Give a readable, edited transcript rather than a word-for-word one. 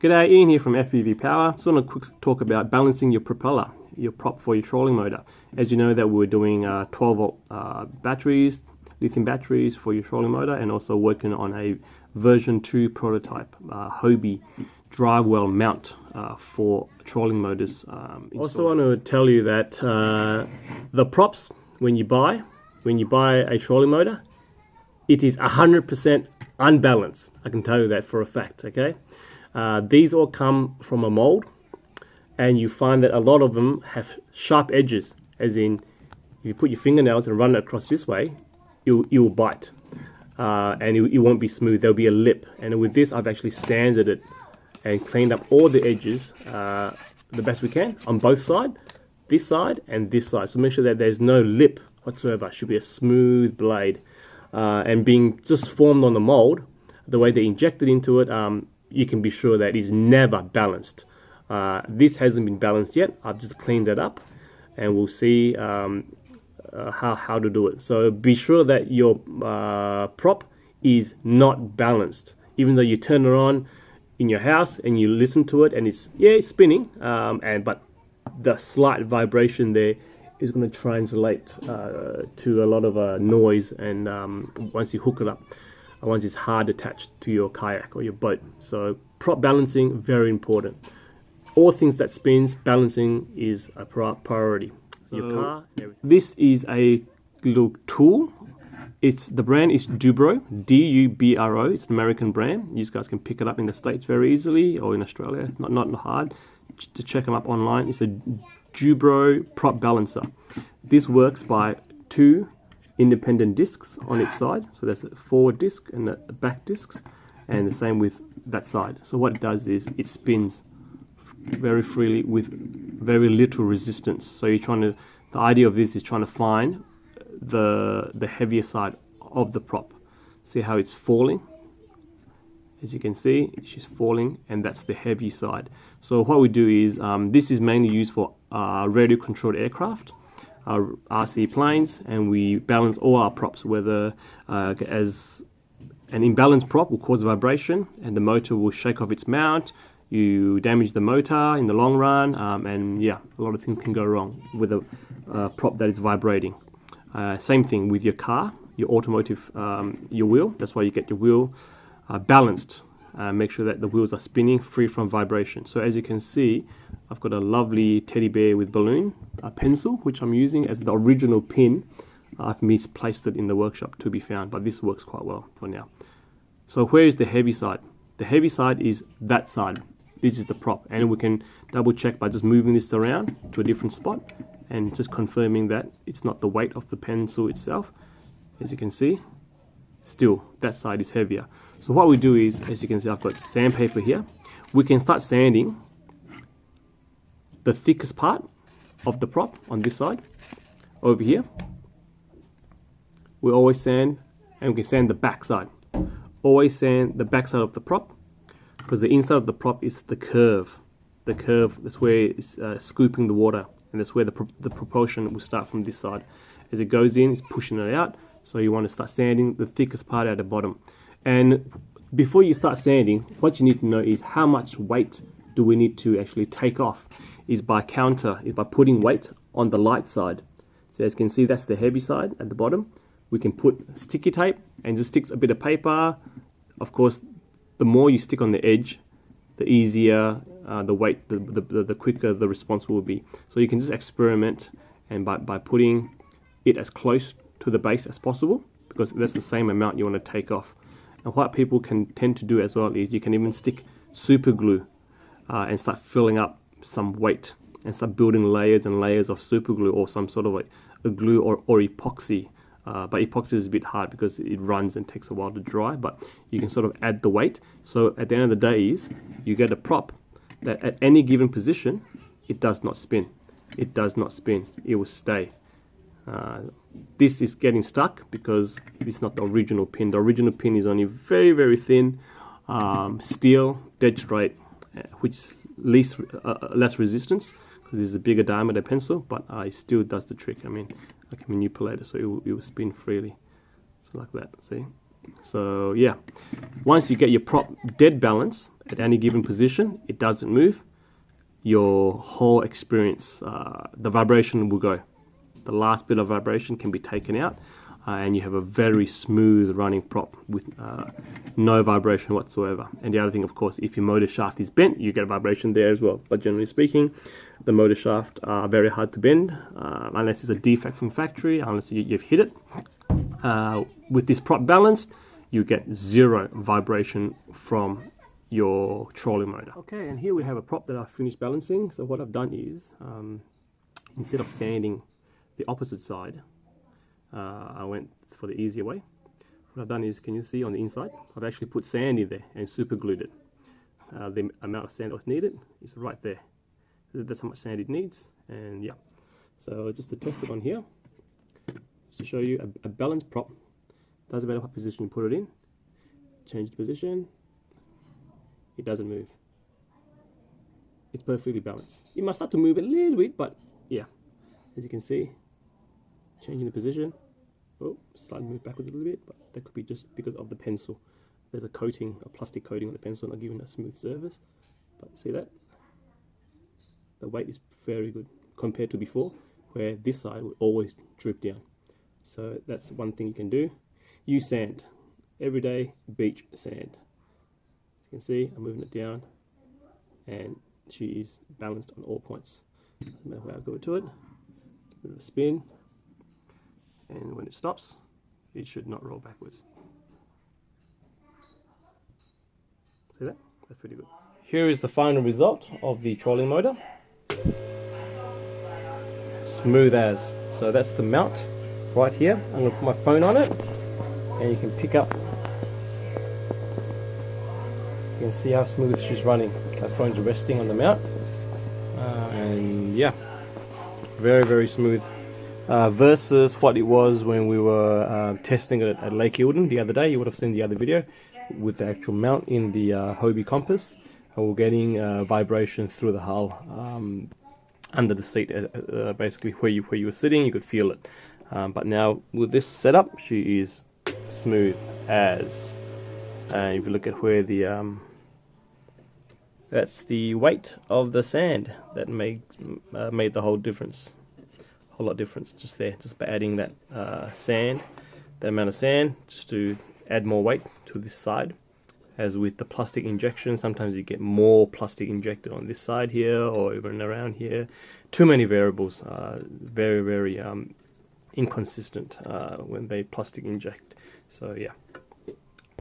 G'day, Ian here from Fpv-Power. Just want to quick talk about balancing your propeller, your prop for your trolling motor. As you know that we're doing 12 volt batteries, lithium batteries for your trolling motor, and also working on a version 2 prototype Hobie drive well mount for trolling motors. Also want to tell you that the props, when you buy a trolling motor, it is 100% unbalanced. I can tell you that for a fact, okay? These all come from a mold, and you find that a lot of them have sharp edges, as in if you put your fingernails and run it across this way, it will bite, and it won't be smooth. There'll be a lip, and with this I've actually sanded it and cleaned up all the edges the best we can on both sides, this side and this side. So make sure that there's no lip whatsoever. It should be a smooth blade, and being just formed on the mold, the way they injected into it, you can be sure that it's never balanced. This hasn't been balanced yet. I've just cleaned it up, and we'll see how to do it. So be sure that your prop is not balanced. Even though you turn it on in your house and you listen to it, and it's spinning, but the slight vibration there is going to translate to a lot of noise, and once you hook it up, once it's hard attached to your kayak or your boat. So prop balancing, very important. All things that spins, balancing is a priority. So your car, everything. This is a little tool. The brand is Dubro, D-U-B-R-O. It's an American brand. You guys can pick it up in the States very easily, or in Australia, not hard to check them up online. It's a Dubro prop balancer. This works by 2 independent discs on its side. So there's a forward disc and the back discs, and the same with that side. So what it does is it spins very freely with very little resistance. So the idea of this is trying to find the heavier side of the prop. See how it's falling? As you can see, she's falling, and that's the heavy side. So what we do is, this is mainly used for radio controlled aircraft, RC planes, and we balance all our props, whether as an imbalanced prop will cause vibration and the motor will shake off its mount. You damage the motor in the long run, and yeah, a lot of things can go wrong with a prop that is vibrating. Same thing with your car, your automotive, your wheel. That's why you get your wheel balanced. Make sure that the wheels are spinning free from vibration. So as you can see, I've got a lovely teddy bear with balloon, a pencil, which I'm using as the original pin. I've misplaced it in the workshop to be found, but this works quite well for now. So where is the heavy side? The heavy side is that side. This is the prop, and we can double check by just moving this around to a different spot and just confirming that it's not the weight of the pencil itself. As you can see, still that side is heavier. So what we do is, as you can see, I've got sandpaper here. We can start sanding the thickest part of the prop on this side. Over here, we always sand, and we can sand the back side. Always sand the back side of the prop, because the inside of the prop is the curve. The curve, that's where it's scooping the water, and that's where the propulsion will start from this side. As it goes in, it's pushing it out. So you want to start sanding the thickest part at the bottom. And before you start sanding, what you need to know is how much weight do we need to actually take off, is by putting weight on the light side. So as you can see, that's the heavy side at the bottom. We can put sticky tape and just stick a bit of paper. Of course, the more you stick on the edge, the easier the weight, the quicker the response will be. So you can just experiment, and by putting it as close to the base as possible, because that's the same amount you want to take off. And what people can tend to do as well is you can even stick super glue and start filling up some weight and start building layers and layers of super glue, or some sort of a glue or epoxy. But epoxy is a bit hard because it runs and takes a while to dry, but you can sort of add the weight. So at the end of the day is you get a prop that at any given position, it does not spin. It does not spin. It will stay. This is getting stuck because it's not the original pin. The original pin is only very, very thin steel, dead straight, which is less resistance because it's a bigger diameter pencil, but it still does the trick. I mean, I can manipulate it so it will spin freely. So like that, see? So yeah, once you get your prop dead balance, at any given position, it doesn't move, your whole experience, the vibration will go. The last bit of vibration can be taken out, and you have a very smooth running prop with no vibration whatsoever. And the other thing, of course, if your motor shaft is bent, you get a vibration there as well. But generally speaking, the motor shaft are very hard to bend, unless it's a defect from factory, unless you've hit it. With this prop balanced, you get zero vibration from your trolling motor. Okay, and here we have a prop that I've finished balancing. So what I've done is, instead of sanding the opposite side, I went for the easier way. What I've done is, can you see on the inside, I've actually put sand in there and super glued it. The amount of sand that's needed is right there. That's how much sand it needs, and yeah. So just to test it on here, just to show you a balanced prop, doesn't matter what position you put it in, change the position, it doesn't move. It's perfectly balanced. It might start to move a little bit, but yeah, as you can see, changing the position, oh, slightly move backwards a little bit, but that could be just because of the pencil. There's a coating, a plastic coating on the pencil, not giving a smooth surface. But see that? The weight is very good compared to before, where this side would always droop down. So that's one thing you can do. Use sand. Everyday beach sand. As you can see, I'm moving it down, and she is balanced on all points. No matter where I go to it, give it a spin, and when it stops, it should not roll backwards. See that? That's pretty good. Here is the final result of the trolling motor. Smooth as. So that's the mount right here. I'm going to put my phone on it, and you can pick up. You can see how smooth she's running. My phone's resting on the mount, and yeah, very, very smooth. Versus what it was when we were testing it at Lake Eildon the other day. You would have seen the other video with the actual mount in the Hobie compass, and we're getting vibration through the hull, under the seat, basically where you were sitting. You could feel it, but now with this setup, she is smooth as. And if you look at where the that's the weight of the sand that made the whole difference. Whole lot difference just there, just by adding that sand, that amount of sand, just to add more weight to this side. As with the plastic injection, sometimes you get more plastic injected on this side here or even around here. Too many variables, very, very inconsistent when they plastic inject. So yeah,